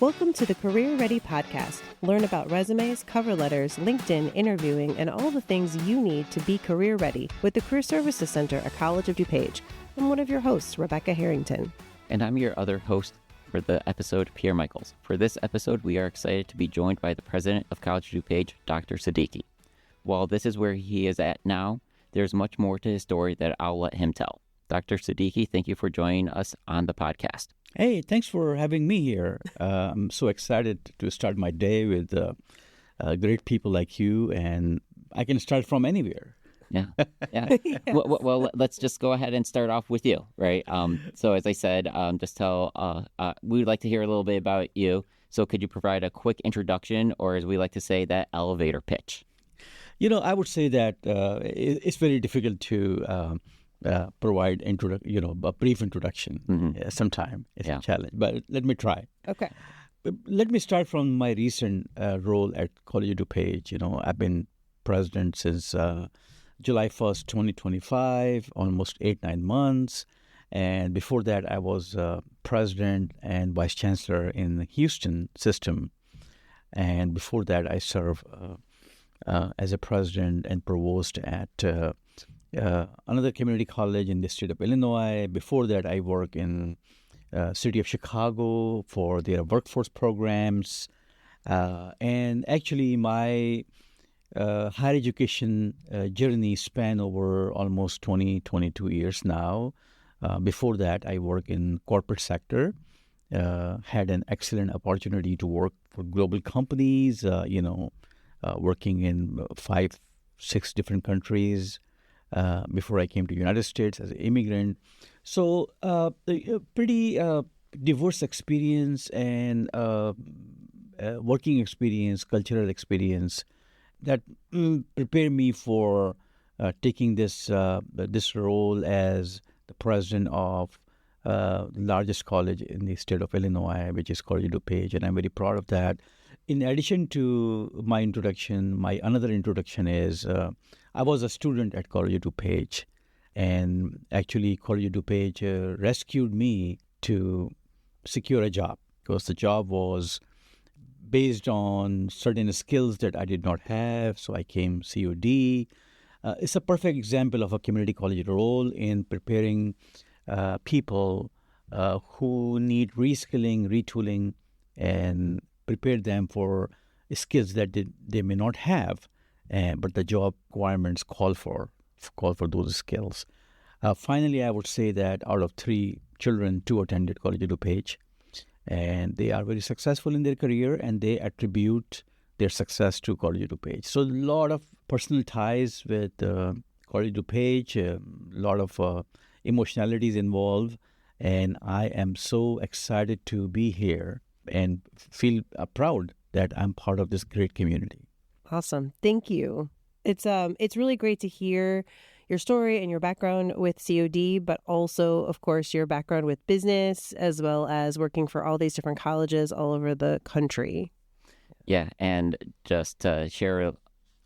Welcome to the Career Ready podcast. Learn about resumes, cover letters, LinkedIn, interviewing, and all the things you need to be career ready with the Career Services Center at College of DuPage. I'm one of your hosts, Rebecca Harrington. And I'm your other host for the episode, Pierre Michiels. For this episode, we are excited to be joined by the president of College of DuPage, Dr. Siddiqi. While this is where he is at now, there's much more to his story that I'll let him tell. Dr. Siddiqi, thank you for joining us on the podcast. Hey, thanks for having me here. I'm so excited to start my day with great people like you, and I can start from anywhere. Yeah. Yes. Well, let's just go ahead and start off with you, right? So as I said, we would like to hear a little bit about you. So could you provide a quick introduction, or as we like to say, that elevator pitch? I would say that it's very difficult to provide a brief introduction. Sometime it's a challenge, but let me try. Okay. Let me start from my recent role at College of DuPage. I've been president since July 1st, 2025, almost 8-9 months. And before that, I was president and vice chancellor in the Houston system. And before that, I served as a president and provost at another community college in the state of Illinois. Before that, I worked in city of Chicago for their workforce programs. And actually, my higher education journey span over almost 22 years now. Before that, I worked in corporate sector, had an excellent opportunity to work for global companies, working in 5-6 different countries before I came to the United States as an immigrant. So a pretty diverse experience and working experience, cultural experience that prepared me for taking this role as the president of the largest college in the state of Illinois, which is College of DuPage, and I'm very proud of that. In addition to my introduction, my another introduction is I was a student at College of DuPage, and actually College of DuPage rescued me to secure a job because the job was based on certain skills that I did not have, so I came COD. It's a perfect example of a community college role in preparing people who need reskilling, retooling, and prepare them for skills that they may not have, but the job requirements call for those skills. Finally, I would say that out of 3 children, 2 attended College of DuPage, and they are very successful in their career, and they attribute their success to College of DuPage. So a lot of personal ties with College of DuPage, a lot of emotionalities involved, and I am so excited to be here and feel proud that I'm part of this great community. Awesome. Thank you. It's really great to hear your story and your background with COD, but also, of course, your background with business, as well as working for all these different colleges all over the country. Yeah, and just to share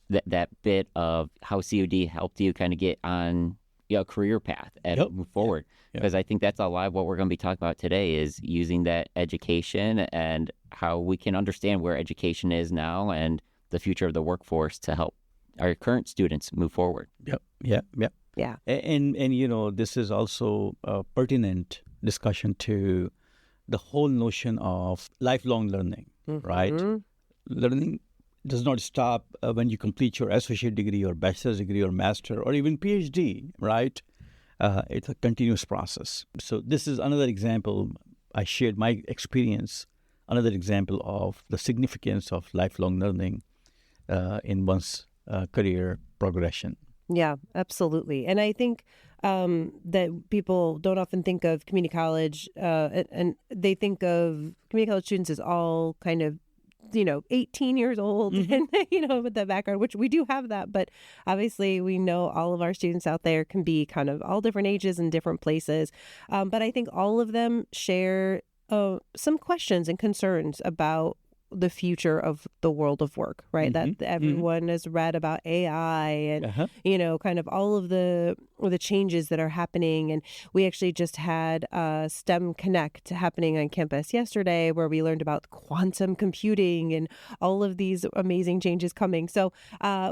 that bit of how COD helped you kind of get on a career path and move forward. Because I think that's a lot of what we're going to be talking about today is using that education and how we can understand where education is now and the future of the workforce to help our current students move forward. Yeah. And this is also a pertinent discussion to the whole notion of lifelong learning, right? Learning does not stop when you complete your associate degree or bachelor's degree or master or even PhD, right? It's a continuous process. So this is another example. I shared my experience, another example of the significance of lifelong learning in one's career progression. Yeah, absolutely. And I think that people don't often think of community college and they think of community college students as all kind of 18 years old and, with the background, which we do have that. But obviously, we know all of our students out there can be kind of all different ages and different places. But I think all of them share some questions and concerns about the future of the world of work, right? That everyone has read about AI and, kind of all of the changes that are happening. And we actually just had STEM Connect happening on campus yesterday, where we learned about quantum computing and all of these amazing changes coming. So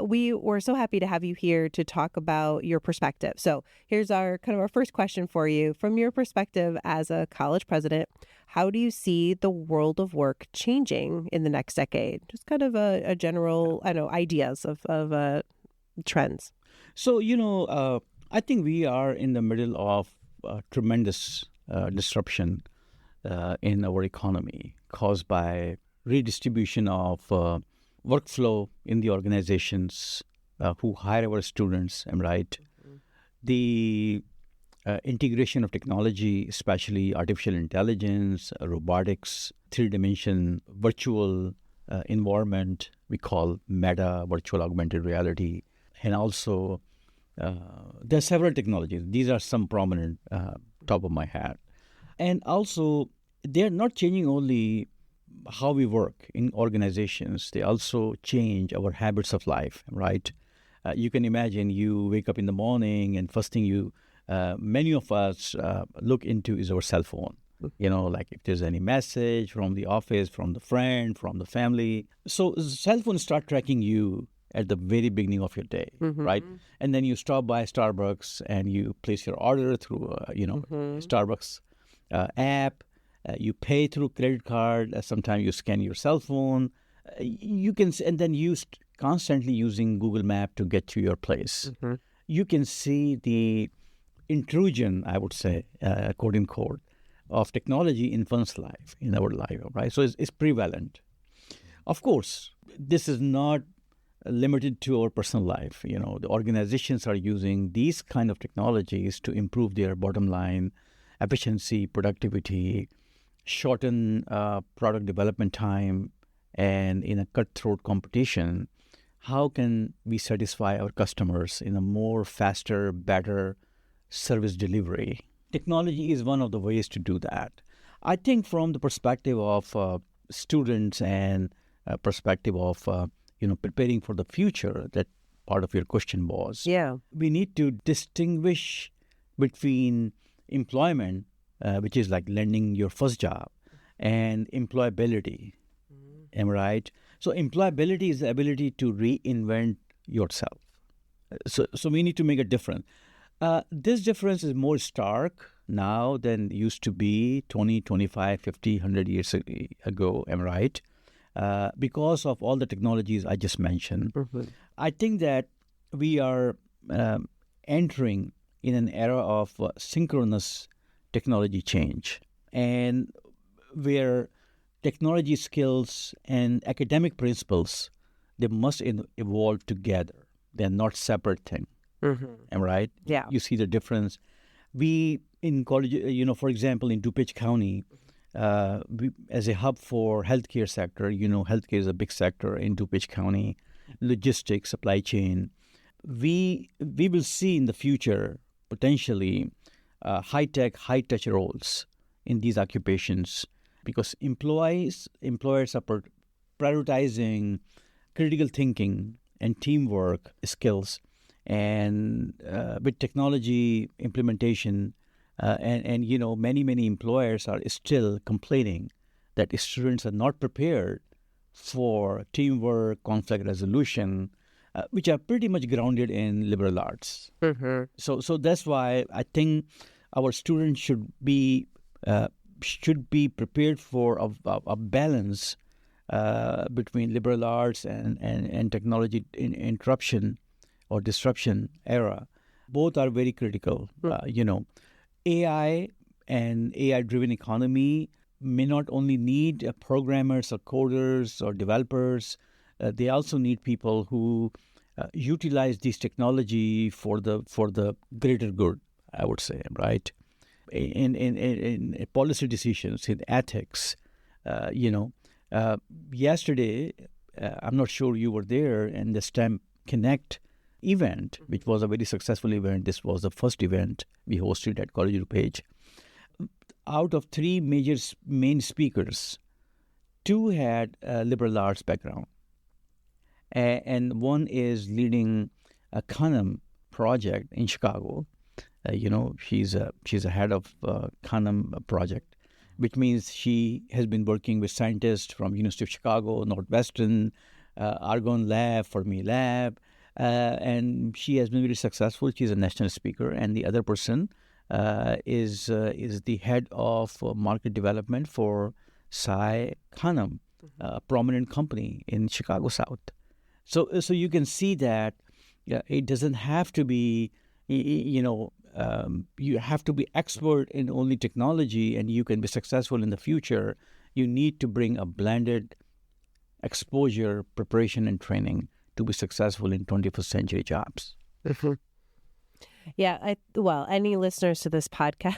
we were so happy to have you here to talk about your perspective. So here's our first question for you. From your perspective as a college president, how do you see the world of work changing in the next decade? Just kind of a general, ideas of trends. So, I think we are in the middle of tremendous disruption in our economy caused by redistribution of workflow in the organizations who hire our students, am right? The integration of technology, especially artificial intelligence, robotics, three-dimension virtual environment we call meta, virtual augmented reality, and also there are several technologies. These are some prominent top of my head. And also, they're not changing only how we work in organizations, they also change our habits of life, right? You can imagine you wake up in the morning and first thing many of us look into is our cell phone. Like if there's any message from the office, from the friend, from the family. So cell phones start tracking you at the very beginning of your day, right? And then you stop by Starbucks and you place your order through, Starbucks app. You pay through credit card. Sometimes you scan your cell phone. And then you constantly using Google Map to get to your place. You can see the intrusion, I would say, quote unquote, of technology in one's life, in our life, right? So it's prevalent. Of course, this is not limited to our personal life. The organizations are using these kind of technologies to improve their bottom line, efficiency, productivity, shorten product development time, and in a cutthroat competition, how can we satisfy our customers in a more faster, better service delivery? Technology is one of the ways to do that. I think from the perspective of students and perspective of preparing for the future, that part of your question was. Yeah. We need to distinguish between employment, which is like landing your first job, and employability. Am I right? So employability is the ability to reinvent yourself. So we need to make a difference. This difference is more stark now than it used to be 20, 25, 50, 100 years ago. Am I right? Because of all the technologies I just mentioned. I think that we are entering in an era of synchronous technology change, and where technology skills and academic principles, they must evolve together. They're not separate things. Am I right? Yeah. You see the difference. We in college, for example, in DuPage County, as a hub for healthcare sector, healthcare is a big sector in DuPage County, logistics, supply chain. We will see in the future potentially high-tech, high-touch roles in these occupations, because employers are prioritizing critical thinking and teamwork skills, and with technology implementation, and many employers are still complaining that students are not prepared for teamwork, conflict resolution, which are pretty much grounded in liberal arts. So that's why I think our students should be prepared for a balance between liberal arts and technology interruption or disruption era. Both are very critical. AI and AI-driven economy may not only need programmers or coders or developers. They also need people who utilize this technology for the greater good, I would say, right? In policy decisions, in ethics, yesterday, I'm not sure you were there, in the STEM Connect event, which was a very successful event. This was the first event we hosted at College of DuPage. Out of three main speakers, Two had a liberal arts background, and one is leading a Khanum project in Chicago. She's a head of Khanum project, which means she has been working with scientists from University of Chicago, Northwestern, Argonne Lab, Fermi Lab, and she has been very successful. She's a national speaker, and the other person is the head of market development for Sai Khanum, a prominent company in Chicago South. So you can see that it doesn't have to be, you have to be expert in only technology and you can be successful in the future. You need to bring a blended exposure, preparation, and training to be successful in 21st century jobs. Yeah, any listeners to this podcast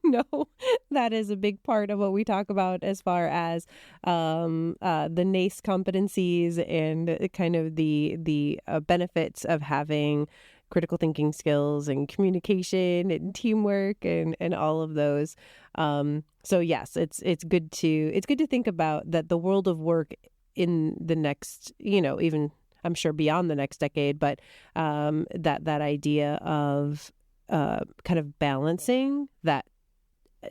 know that is a big part of what we talk about as far as the NACE competencies and kind of the benefits of having critical thinking skills and communication and teamwork and all of those. So yes, it's good to think about that the world of work in the next, even I'm sure beyond the next decade, but that idea of kind of balancing that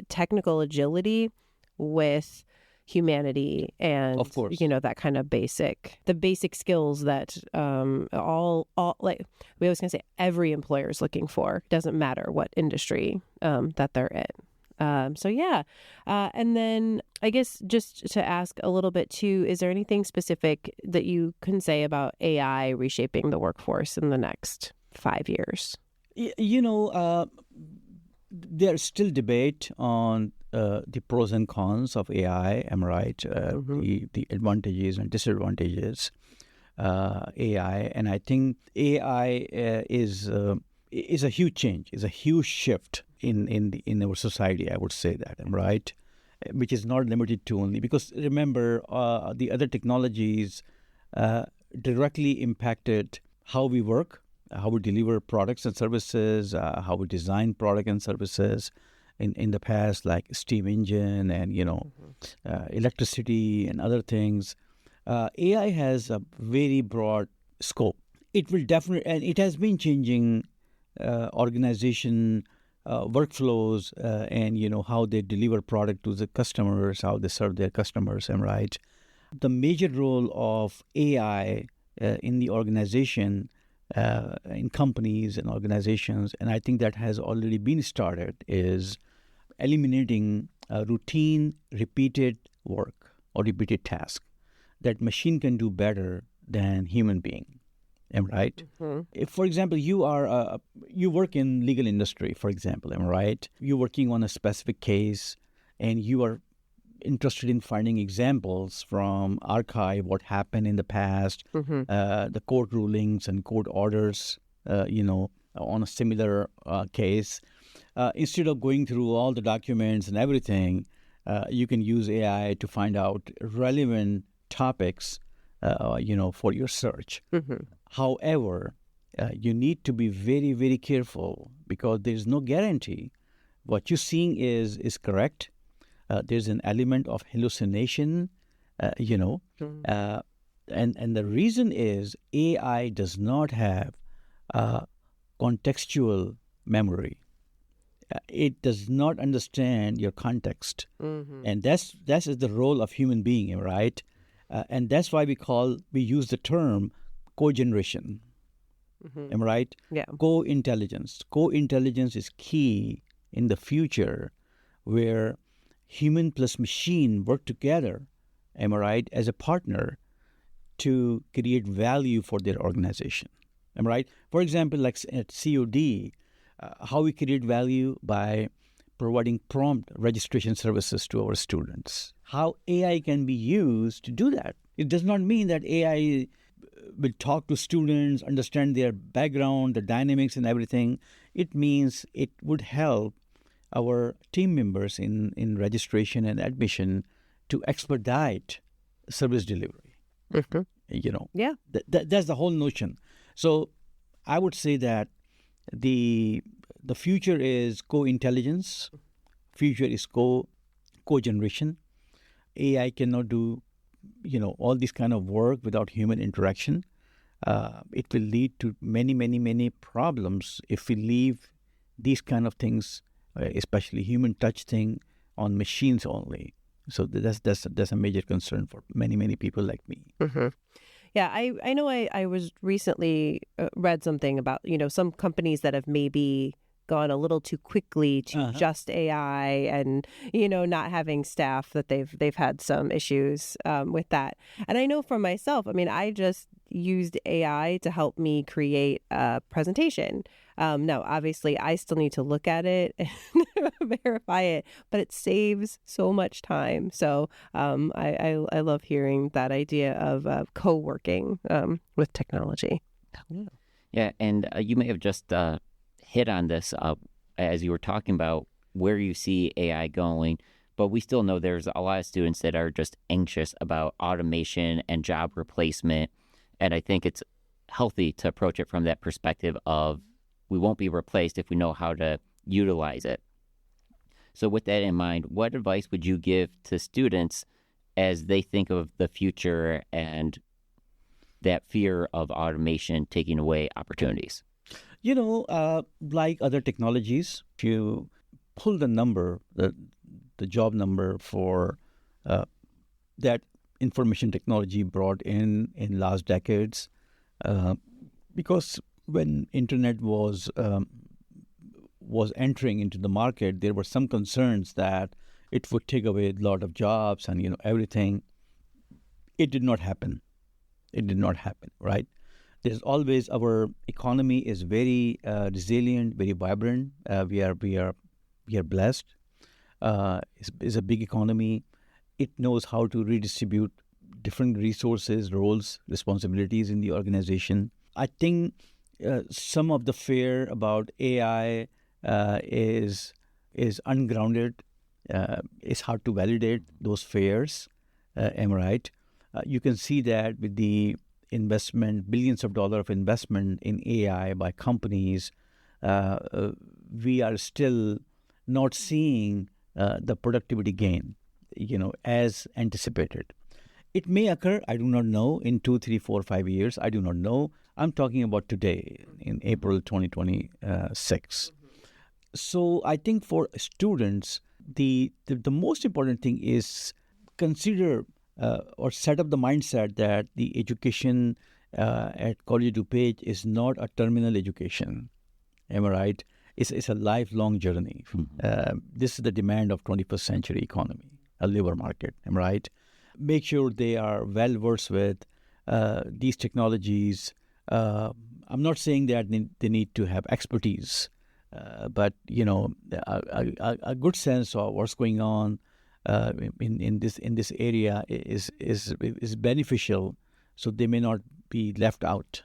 technical agility with humanity and, of course, that kind of the basic skills that all like we always gonna say every employer is looking for. Doesn't matter what industry that they're in. And then I guess just to ask a little bit too, is there anything specific that you can say about AI reshaping the workforce in the next 5 years? There's still debate on the pros and cons of AI. Am I right? The advantages and disadvantages AI, and I think AI is a huge change, is a huge shift in our society. I would say that, right? Which is not limited to only, because remember the other technologies directly impacted how we work, how we deliver products and services, how we design product and services in the past, like steam engine and electricity and other things. AI has a very broad scope. It will definitely, and it has been changing organization workflows and how they deliver product to the customers, how they serve their customers. And right, the major role of AI in the organization, in companies and organizations, and I think that has already been started, is eliminating routine, repeated work or repeated task that machine can do better than human being. Am I right? If, for example, you work in legal industry, for example, am I right? You're working on a specific case and you are interested in finding examples from archive, what happened in the past, the court rulings and court orders, on a similar case. Instead of going through all the documents and everything, you can use AI to find out relevant topics, for your search. However, you need to be very, very careful because there's no guarantee what you're seeing is correct. There's an element of hallucination, and the reason is AI does not have contextual memory. It does not understand your context, and that is the role of human being, right? And that's why we use the term co-generation. Am I right? Yeah. Co-intelligence. Co-intelligence is key in the future, where human plus machine work together, am I right, as a partner to create value for their organization. Am I right? For example, like at COD, how we create value by providing prompt registration services to our students. How AI can be used to do that. It does not mean that AI will talk to students, understand their background, the dynamics and everything. It means it would help our team members in registration and admission to expedite service delivery. Yeah. That's the whole notion. So I would say that the future is co-intelligence, future is co-generation, AI cannot do, all this kind of work without human interaction. It will lead to many, many, many problems if we leave these kind of things, especially human touch thing, on machines only. So that's a major concern for many, many people like me. Mm-hmm. Yeah, I know I was recently read something about, some companies that have maybe gone a little too quickly to just AI and, not having staff, that they've had some issues with that. And I know for myself, I just used AI to help me create a presentation. Now, obviously, I still need to look at it and verify it, but it saves so much time. So I love hearing that idea of co-working with technology. Yeah, and you may have just hit on this as you were talking about where you see AI going, but we still know there's a lot of students that are just anxious about automation and job replacement. And I think it's healthy to approach it from that perspective of we won't be replaced if we know how to utilize it. So with that in mind, what advice would you give to students as they think of the future and that fear of automation taking away opportunities? Like other technologies, if you pull the number, the job number for that information technology brought in last decades, because when internet was entering into the market, there were some concerns that it would take away a lot of jobs and everything. It did not happen. Right? There's always, our economy is very resilient, very vibrant. We are blessed. It's a big economy. It knows how to redistribute different resources, roles, responsibilities in the organization. I think some of the fear about AI is ungrounded. It's hard to validate those fears. Am I right? You can see that with the investment, billions of dollars of investment in AI by companies, we are still not seeing the productivity gain, as anticipated. It may occur, I do not know, in 2, 3, 4, 5 years. I do not know. I'm talking about today, in April 2026. So I think for students, the most important thing is consider or set up the mindset that the education at College of DuPage is not a terminal education. Am I right? It's a lifelong journey. This is the demand of 21st century economy, a labor market. Am I right? Make sure they are well versed with these technologies. I'm not saying that they need to have expertise, but a good sense of what's going on in this area is beneficial, so they may not be left out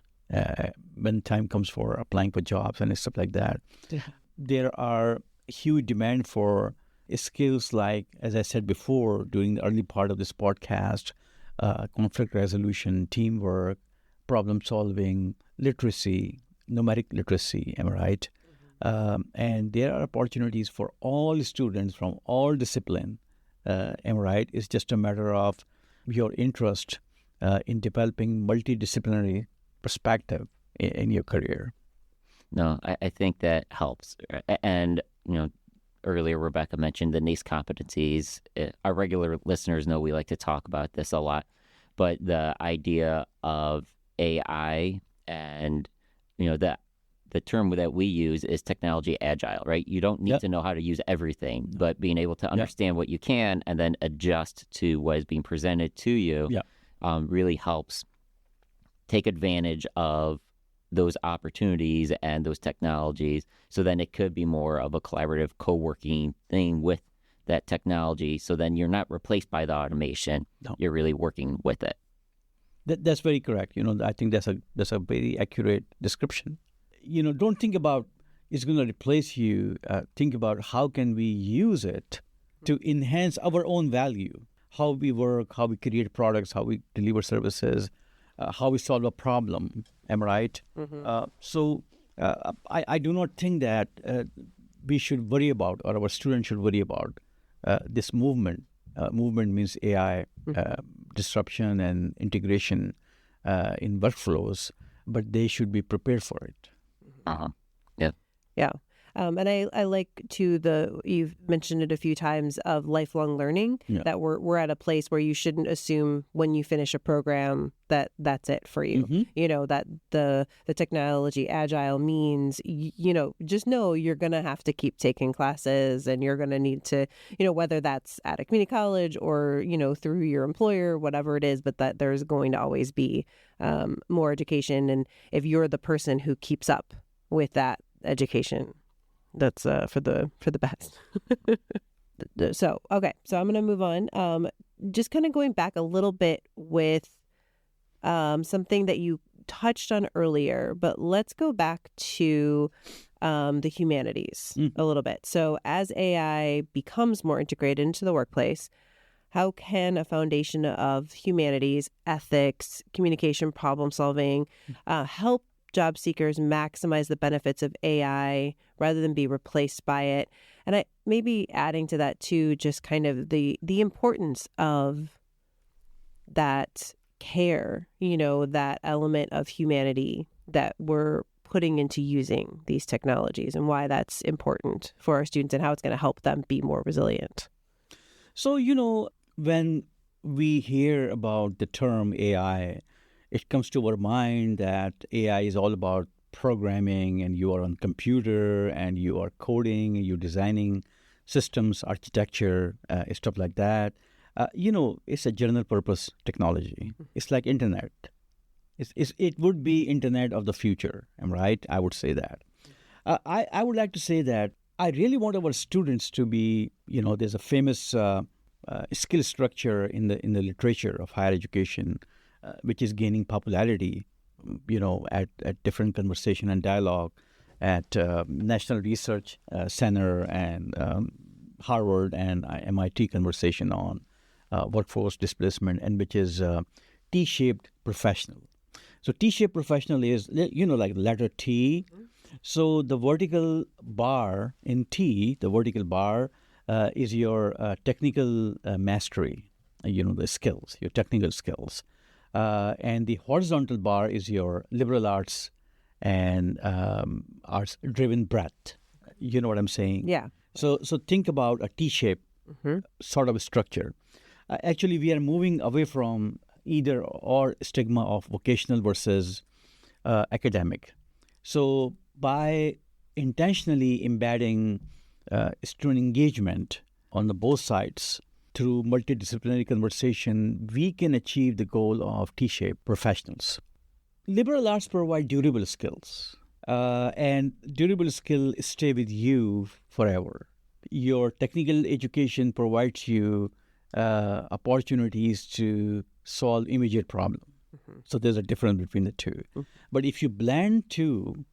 when time comes for applying for jobs and stuff like that. Yeah. There are huge demand for skills like, as I said before during the early part of this podcast, conflict resolution, teamwork, problem solving, literacy, numeric literacy. Am I right? And there are opportunities for all students from all discipline. Am I right? It's just a matter of your interest in developing multidisciplinary perspective in your career. No, I think that helps. And, earlier Rebecca mentioned the NACE competencies. Our regular listeners know we like to talk about this a lot, but the idea of AI and, the term that we use is technology agile, right? You don't need to know how to use everything, but being able to understand what you can and then adjust to what is being presented to you really helps take advantage of those opportunities and those technologies. So then it could be more of a collaborative co-working thing with that technology. So then you're not replaced by the automation. No. You're really working with it. That's very correct. I think that's a very accurate description. Don't think about it's going to replace you. Think about how can we use it to enhance our own value, how we work, how we create products, how we deliver services, how we solve a problem. Am I right? Mm-hmm. So I do not think that we should worry about, or our students should worry about this movement movement means AI disruption and integration in workflows, but they should be prepared for it. Yeah. Yeah. And I like too you've mentioned it a few times of lifelong learning, that we're at a place where you shouldn't assume when you finish a program that that's it for you. You know, that the technology agile means, just know you're going to have to keep taking classes, and you're going to need to, whether that's at a community college or, through your employer, whatever it is, but that there's going to always be more education. And if you're the person who keeps up with that education, that's for the best. So I'm going to move on. Just kind of going back a little bit with something that you touched on earlier, but let's go back to the humanities a little bit. So as AI becomes more integrated into the workplace, how can a foundation of humanities, ethics, communication, problem solving help job seekers maximize the benefits of AI rather than be replaced by it? And I maybe adding to that too, just kind of the importance of that care, that element of humanity that we're putting into using these technologies, and why that's important for our students and how it's going to help them be more resilient. So, when we hear about the term AI, it comes to our mind that AI is all about programming, and you are on computer and you are coding, and you're designing systems, architecture, stuff like that. It's a general purpose technology. It's like internet. It would be internet of the future, right? I would say that. I would like to say that I really want our students to be, there's a famous skill structure in the literature of higher education, which is gaining popularity, at different conversation and dialogue at National Research Center and Harvard and MIT conversation on workforce displacement, and which is T-shaped professional. So T-shaped professional is, like letter T. So the vertical bar in T, the vertical bar is your technical mastery, the skills, your technical skills. And the horizontal bar is your liberal arts and arts-driven breadth. You know what I'm saying? Yeah. So think about a T-shape sort of structure. Actually, we are moving away from either or stigma of vocational versus academic. So by intentionally embedding student engagement on the both sides through multidisciplinary conversation, we can achieve the goal of T-shaped professionals. Liberal arts provide durable skills, and durable skills stay with you forever. Your technical education provides you opportunities to solve immediate problems. So there's a difference between the two. But if you blend two,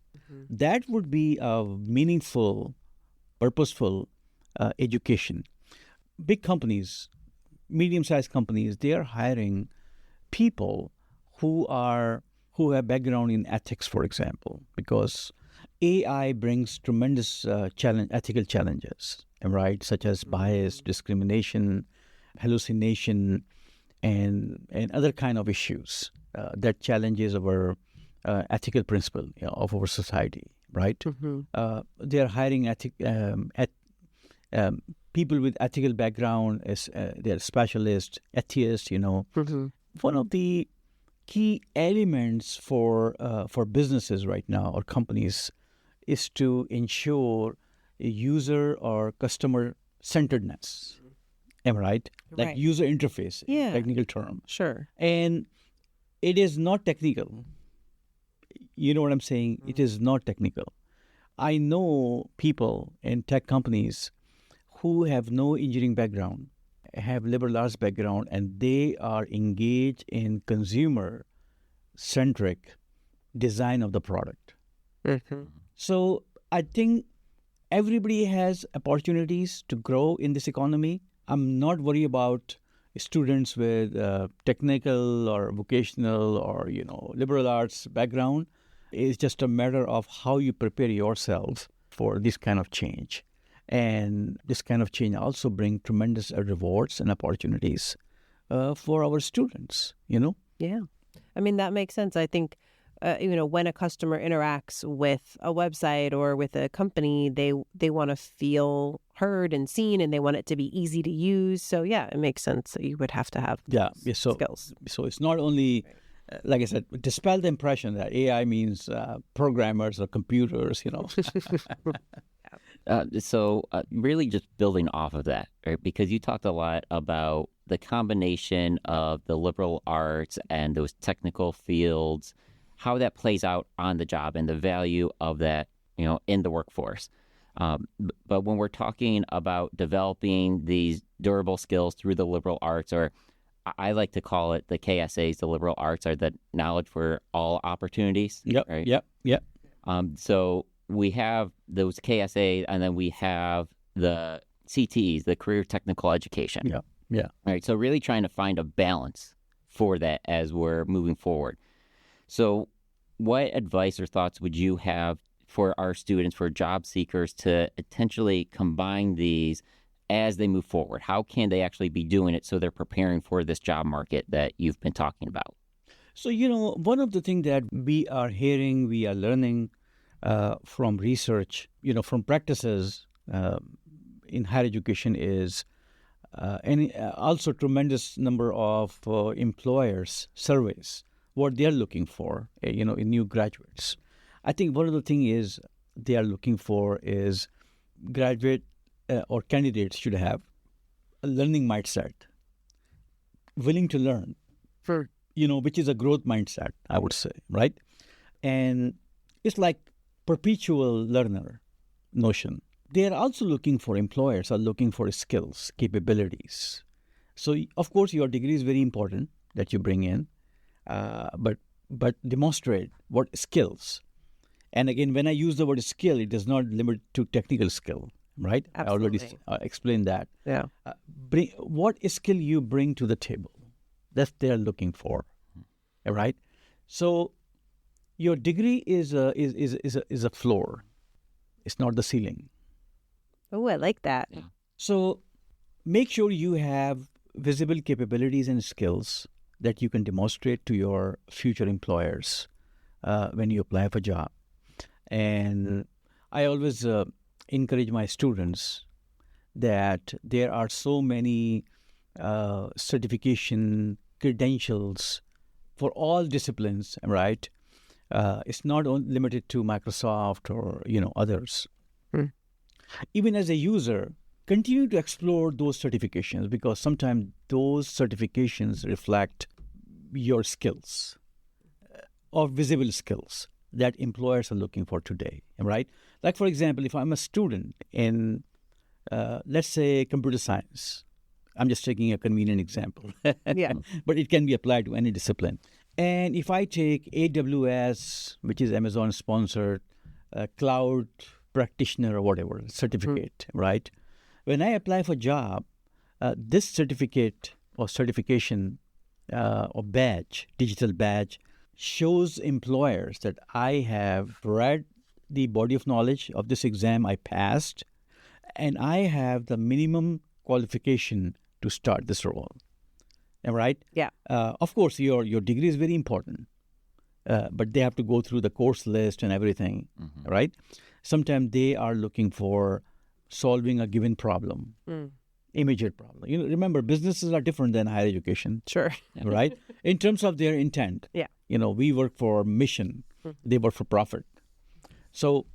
that would be a meaningful, purposeful education. Big companies, medium-sized companies, they are hiring people who have background in ethics, for example, because AI brings tremendous ethical challenges, right? Such as bias, discrimination, hallucination, and other kind of issues that challenges our ethical principle of our society, right? They are hiring people with ethical background as they're specialists, atheists. One of the key elements for businesses right now or companies is to ensure a user or customer centeredness. Am I right? Like user interface, technical term. Sure. And it is not technical. You know what I'm saying? It is not technical. I know people in tech companies who have no engineering background, have liberal arts background, and they are engaged in consumer-centric design of the product. So I think everybody has opportunities to grow in this economy. I'm not worried about students with technical or vocational or liberal arts background. It's just a matter of how you prepare yourself for this kind of change. And this kind of change also bring tremendous rewards and opportunities for our students, Yeah. I mean, that makes sense. I think, when a customer interacts with a website or with a company, they want to feel heard and seen, and they want it to be easy to use. So, yeah, it makes sense that you would have to have skills. So it's not only, like I said, dispel the impression that AI means programmers or computers, So really just building off of that, right? Because you talked a lot about the combination of the liberal arts and those technical fields, how that plays out on the job and the value of that, in the workforce. But when we're talking about developing these durable skills through the liberal arts, or I like to call it the KSAs, the liberal arts are the knowledge for all opportunities. Yep, right? Yep. So we have those KSAs, and then we have the CTEs, the career technical education. Yeah. Right. So really trying to find a balance for that as we're moving forward. So what advice or thoughts would you have for our students, for job seekers, to potentially combine these as they move forward? How can they actually be doing it so they're preparing for this job market that you've been talking about? So, one of the things that we are hearing, we are learning from research, from practices in higher education is and also tremendous number of employers surveys, what they're looking for, in new graduates. I think one of the things is they are looking for is graduate or candidates should have a learning mindset, willing to learn, which is a growth mindset, I would say, right? And it's like perpetual learner notion. They are also employers are looking for skills, capabilities. So, of course, your degree is very important that you bring in, but demonstrate what skills. And again, when I use the word skill, it does not limit to technical skill, right? Absolutely. I already explained that. Yeah. What skill you bring to the table, that's they're looking for, right? So, your degree is a floor. It's not the ceiling. Oh, I like that. Yeah. So make sure you have visible capabilities and skills that you can demonstrate to your future employers when you apply for a job. And I always encourage my students that there are so many certification credentials for all disciplines, right? It's not limited to Microsoft or others. Even as a user, continue to explore those certifications, because sometimes those certifications reflect your skills or visible skills that employers are looking for today, right? Like, for example, if I'm a student in, let's say, computer science, I'm just taking a convenient example, Yeah. but it can be applied to any discipline. And if I take AWS, which is Amazon-sponsored, cloud practitioner or whatever certificate, right? When I apply for a job, this certificate or certification or badge, digital badge, shows employers that I have read the body of knowledge of this exam I passed, and I have the minimum qualification to start this role. Am I right? Yeah. Of course, your degree is very important, but they have to go through the course list and everything, right? Sometimes they are looking for solving a given problem, immediate problem. Remember, businesses are different than higher education. Sure. Right? In terms of their intent. Yeah. We work for mission, they work for profit. So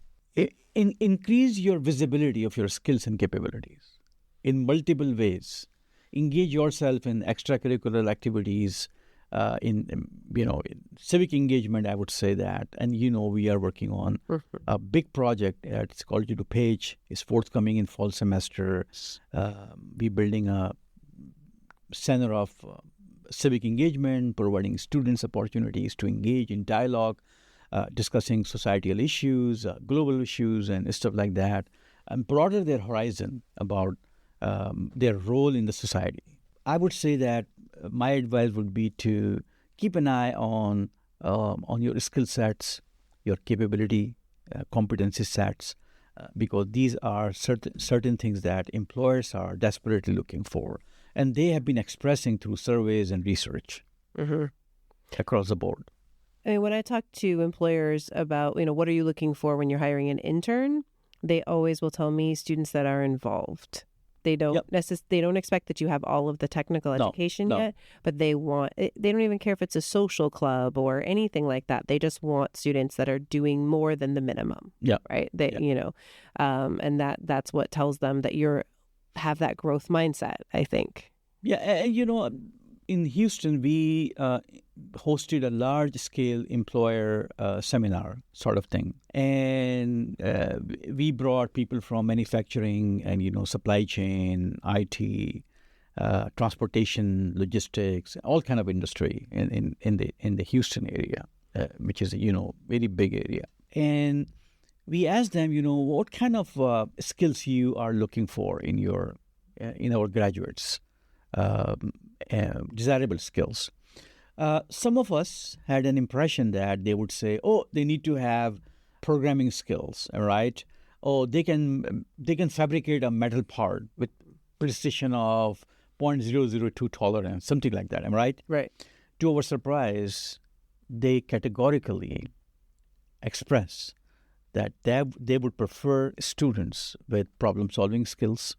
increase your visibility of your skills and capabilities in multiple ways. Engage yourself in extracurricular activities, in civic engagement, I would say that. And we are working on a big project at College of DuPage. It's forthcoming in fall semester. We're building a center of civic engagement, providing students opportunities to engage in dialogue, discussing societal issues, global issues, and stuff like that, and broaden their horizon about their role in the society. I would say that my advice would be to keep an eye on your skill sets, your capability, competency sets, because these are certain things that employers are desperately looking for, and they have been expressing through surveys and research across the board. I mean, when I talk to employers about, what are you looking for when you're hiring an intern, they always will tell me students that are involved. They don't they don't expect that you have all of the technical education yet, but they don't even care if it's a social club or anything like that. They just want students that are doing more than the minimum. Yeah. Right. And that's what tells them that have that growth mindset, I think. Yeah. And, in Houston, we hosted a large-scale employer seminar sort of thing. And we brought people from manufacturing and, supply chain, IT, transportation, logistics, all kind of industry in the Houston area, which is, very big area. And we asked them, what kind of skills you are looking for in our graduates. Desirable skills. Some of us had an impression that they would say, they need to have programming skills, right? They can fabricate a metal part with precision of 0.002 tolerance, something like that, am I right? Right. To our surprise, they categorically express that they would prefer students with problem-solving skills.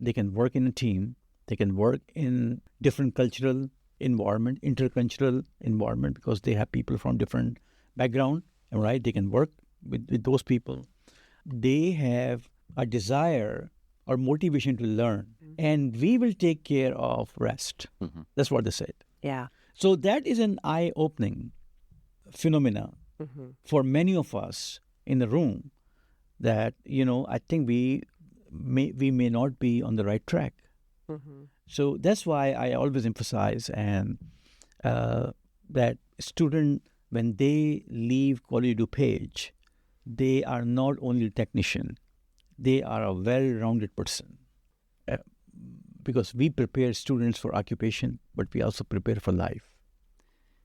They can work in a team. They can work in different cultural environment, intercultural environment, because they have people from different background, right? They can work with those people. They have a desire or motivation to learn, and we will take care of rest. That's what they said. Yeah. So that is an eye-opening phenomena for many of us in the room that, I think we may not be on the right track. So that's why I always emphasize that student, when they leave College of DuPage, they are not only a technician, they are a well-rounded person. Because we prepare students for occupation, but we also prepare for life.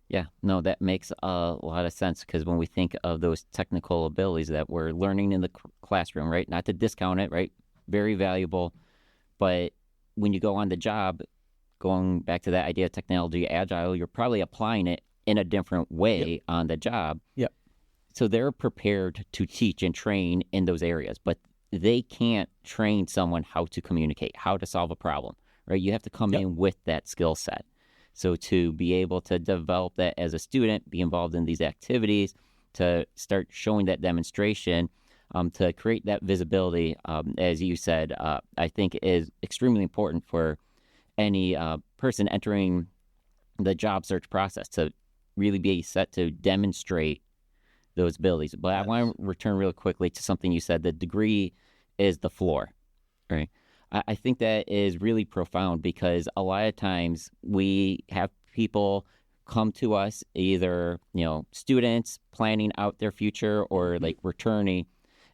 Yeah, no, that makes a lot of sense, because when we think of those technical abilities that we're learning in the classroom, right, not to discount it, right, very valuable, but when you go on the job, going back to that idea of technology agile, you're probably applying it in a different way on the job. Yep. So they're prepared to teach and train in those areas, but they can't train someone how to communicate, how to solve a problem, right? You have to come in with that skill set. So to be able to develop that as a student, be involved in these activities, to start showing that demonstration, to create that visibility, as you said, I think is extremely important for any person entering the job search process to really be set to demonstrate those abilities. But I want to return real quickly to something you said. The degree is the floor, right? I think that is really profound, because a lot of times we have people come to us, either, students planning out their future or like returning,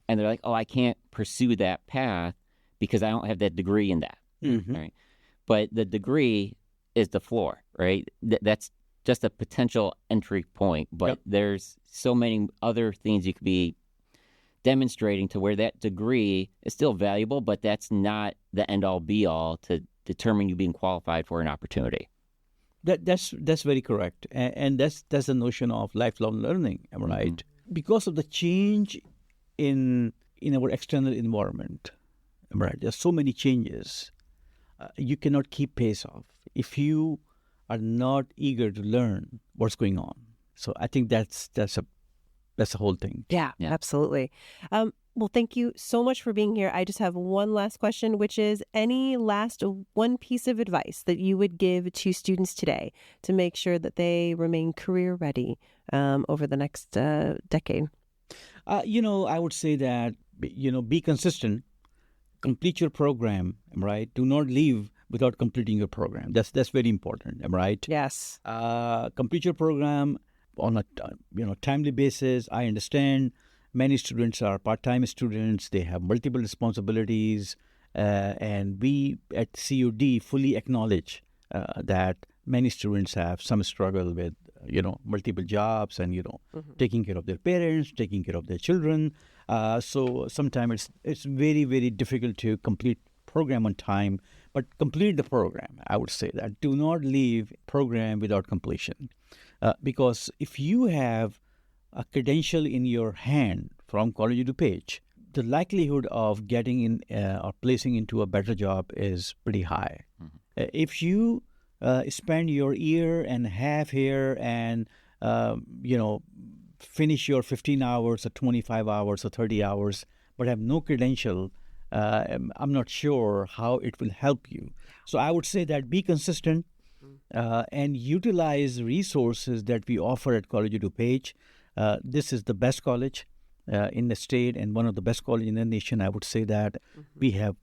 and they're like, I can't pursue that path because I don't have that degree in that, right? But the degree is the floor, right? That's just a potential entry point, but there's so many other things you could be demonstrating to where that degree is still valuable, but that's not the end-all be-all to determine you being qualified for an opportunity. That's very correct, and that's the notion of lifelong learning, right? Because of the change in our external environment, right? There's so many changes. You cannot keep pace of if you are not eager to learn what's going on. So I think that's the whole thing. Yeah. Absolutely. Well, thank you so much for being here. I just have one last question, which is any last one piece of advice that you would give to students today to make sure that they remain career ready over the next decade? I would say that, be consistent, complete your program, right? Do not leave without completing your program. That's very important, right? Yes. Complete your program on a timely basis. I understand many students are part-time students. They have multiple responsibilities, and we at CUD fully acknowledge that many students have some struggle with multiple jobs and taking care of their parents, taking care of their children. So sometimes it's very, very difficult to complete program on time, but complete the program. I would say that do not leave program without completion, because if you have a credential in your hand from College of DuPage, the likelihood of getting in or placing into a better job is pretty high. If you spend your year and a half here and finish your 15 hours or 25 hours or 30 hours, but have no credential, I'm not sure how it will help you. So I would say that be consistent and utilize resources that we offer at College of DuPage. This is the best college in the state and one of the best colleges in the nation. I would say that we have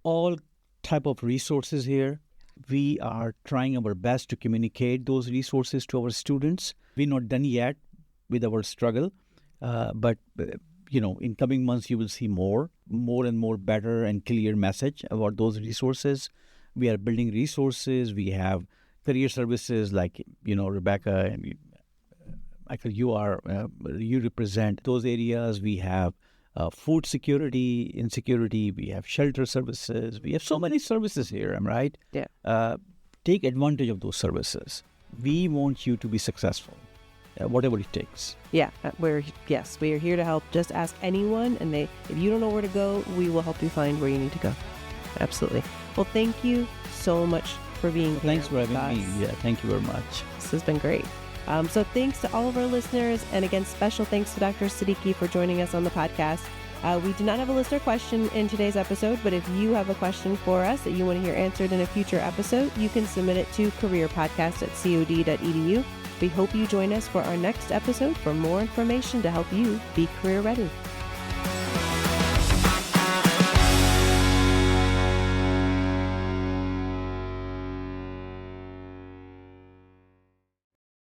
all type of resources here. We are trying our best to communicate those resources to our students. We're not done yet with our struggle, but in coming months you will see more and more better and clear message about those resources. We are building resources. We have career services like Rebecca and Michael. You represent those areas. We have food security, insecurity. We have shelter services. We have so many services here. Am I right? Yeah. Take advantage of those services. We want you to be successful. Whatever it takes. Yeah, we are here to help. Just ask anyone, and if you don't know where to go, we will help you find where you need to go. Absolutely. Well, thank you so much for being here. Thanks for having me. Yeah, thank you very much. This has been great. So thanks to all of our listeners, and again, special thanks to Dr. Siddiqi for joining us on the podcast. We did not have a listener question in today's episode, but if you have a question for us that you want to hear answered in a future episode, you can submit it to careerpodcast@cod.edu. We hope you join us for our next episode for more information to help you be career ready.